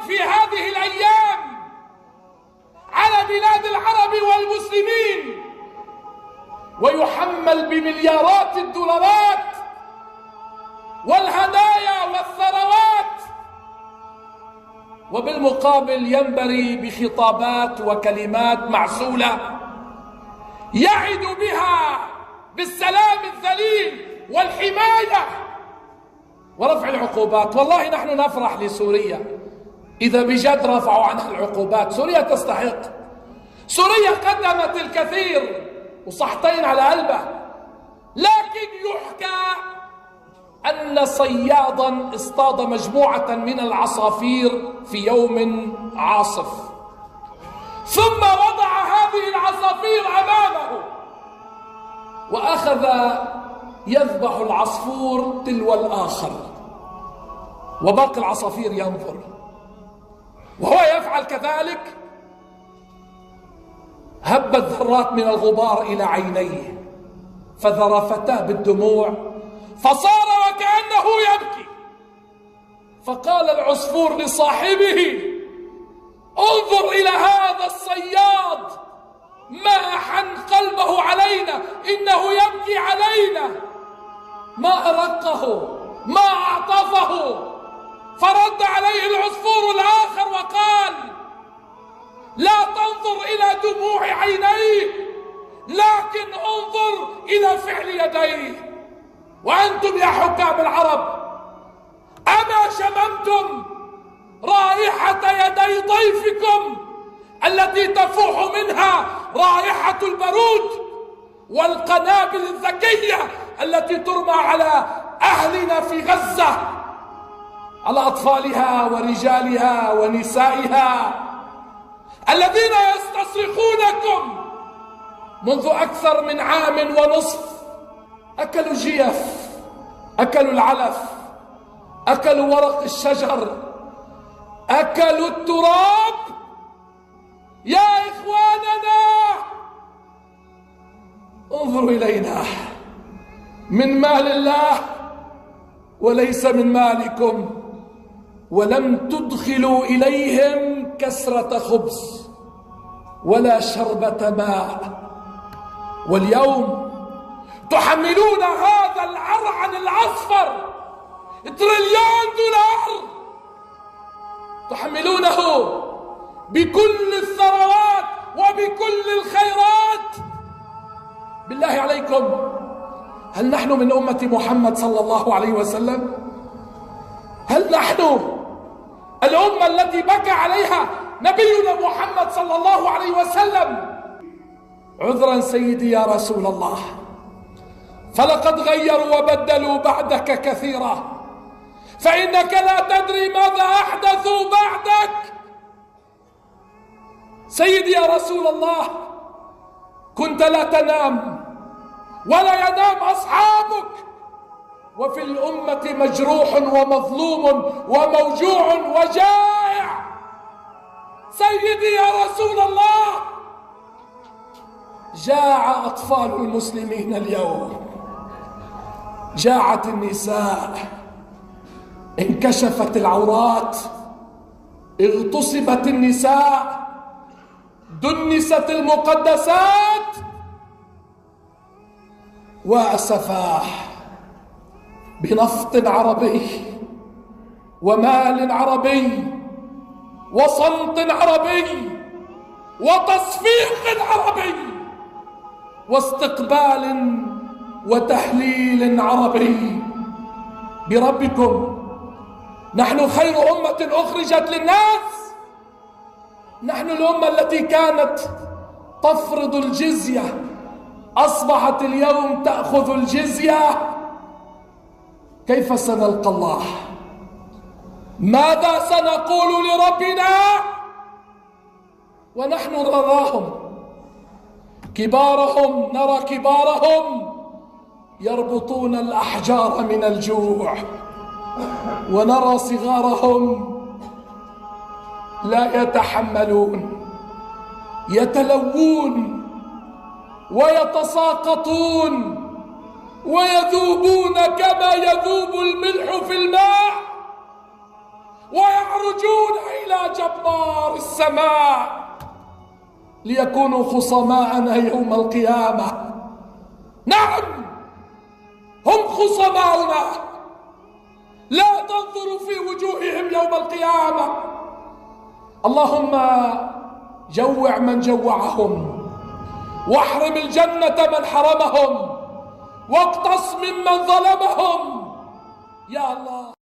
في هذه الأيام على بلاد العرب والمسلمين ويحمل بمليارات الدولارات والهدايا والثروات، وبالمقابل ينبري بخطابات وكلمات معسولة يعد بها بالسلام الذليل والحماية ورفع العقوبات. والله نحن نفرح لسوريا إذا بجد رفعوا عنها العقوبات. سوريا تستحق. سوريا قدمت الكثير وصحتين على قلبها، لكن يحكى أن صيادا اصطاد مجموعة من العصافير في يوم عاصف، ثم وضع هذه العصافير أمامه وأخذ يذبح العصفور تلو الآخر، وباقي العصافير ينظر وهو يفعل كذلك. هبت ذرات من الغبار إلى عينيه فذرفتا بالدموع فصار وكأنه يبكي. فقال العصفور لصاحبه: انظر إلى هذا الصياد، ما أحن قلبه علينا، إنه يبكي علينا، ما أرقه، ما أعطفه. فرد عليه العصفور الآخر وقال: لا تنظر إلى دموع عينيه، لكن انظر إلى فعل يديه. وأنتم يا حكام العرب، أما شممتم رائحة يدي ضيفكم التي تفوح منها رائحة البارود والقنابل الذكية التي ترمى على أهلنا في غزة، على أطفالها ورجالها ونسائها الذين يستصرخونكم منذ أكثر من عام ونصف؟ أكلوا الجيف، أكلوا العلف، أكلوا ورق الشجر، أكلوا التراب. يا إخواننا، انظروا إلينا، من مال الله وليس من مالكم، ولم تدخلوا إليهم كسرة خبز ولا شربة ماء، واليوم تحملون هذا العرعن الأصفر $1,000,000,000 تحملونه بكل الثروات وبكل الخيرات. بالله عليكم، هل نحن من أمة محمد صلى الله عليه وسلم؟ هل نحن الأمة التي بكى عليها نبينا محمد صلى الله عليه وسلم؟ عذرا سيدي يا رسول الله، فلقد غيروا وبدلوا بعدك كثيرا، فإنك لا تدري ماذا أحدثوا بعدك. سيدي يا رسول الله، كنت لا تنام ولا ينام أصحابك، وفي الأمة مجروح ومظلوم وموجوع وجائع. سيدي يا رسول الله، جاع أطفال المسلمين اليوم، جاعت النساء، انكشفت العورات، اغتصبت النساء، دنست المقدسات، وأسفاه بنفط عربي ومال عربي وصمت عربي وتصفيق عربي واستقبال وتحليل عربي. بربكم، نحن خير أمة أخرجت للناس، نحن الأمة التي كانت تفرض الجزية، أصبحت اليوم تأخذ الجزية. كيف سنلقى الله؟ ماذا سنقول لربنا ونحن نراهم كبارهم، نرى كبارهم يربطون الأحجار من الجوع، ونرى صغارهم لا يتحملون، يتلوون ويتساقطون ويذوبون كما يذوب الملح في الماء، ويعرجون إلى أقمار السماء ليكونوا خصماءنا يوم القيامة. نعم، هم خصماؤنا، لا تنظر في وجوههم يوم القيامة. اللهم جوع من جوعهم، واحرم الجنة من حرمهم، واقتص ممن ظلمهم يا الله.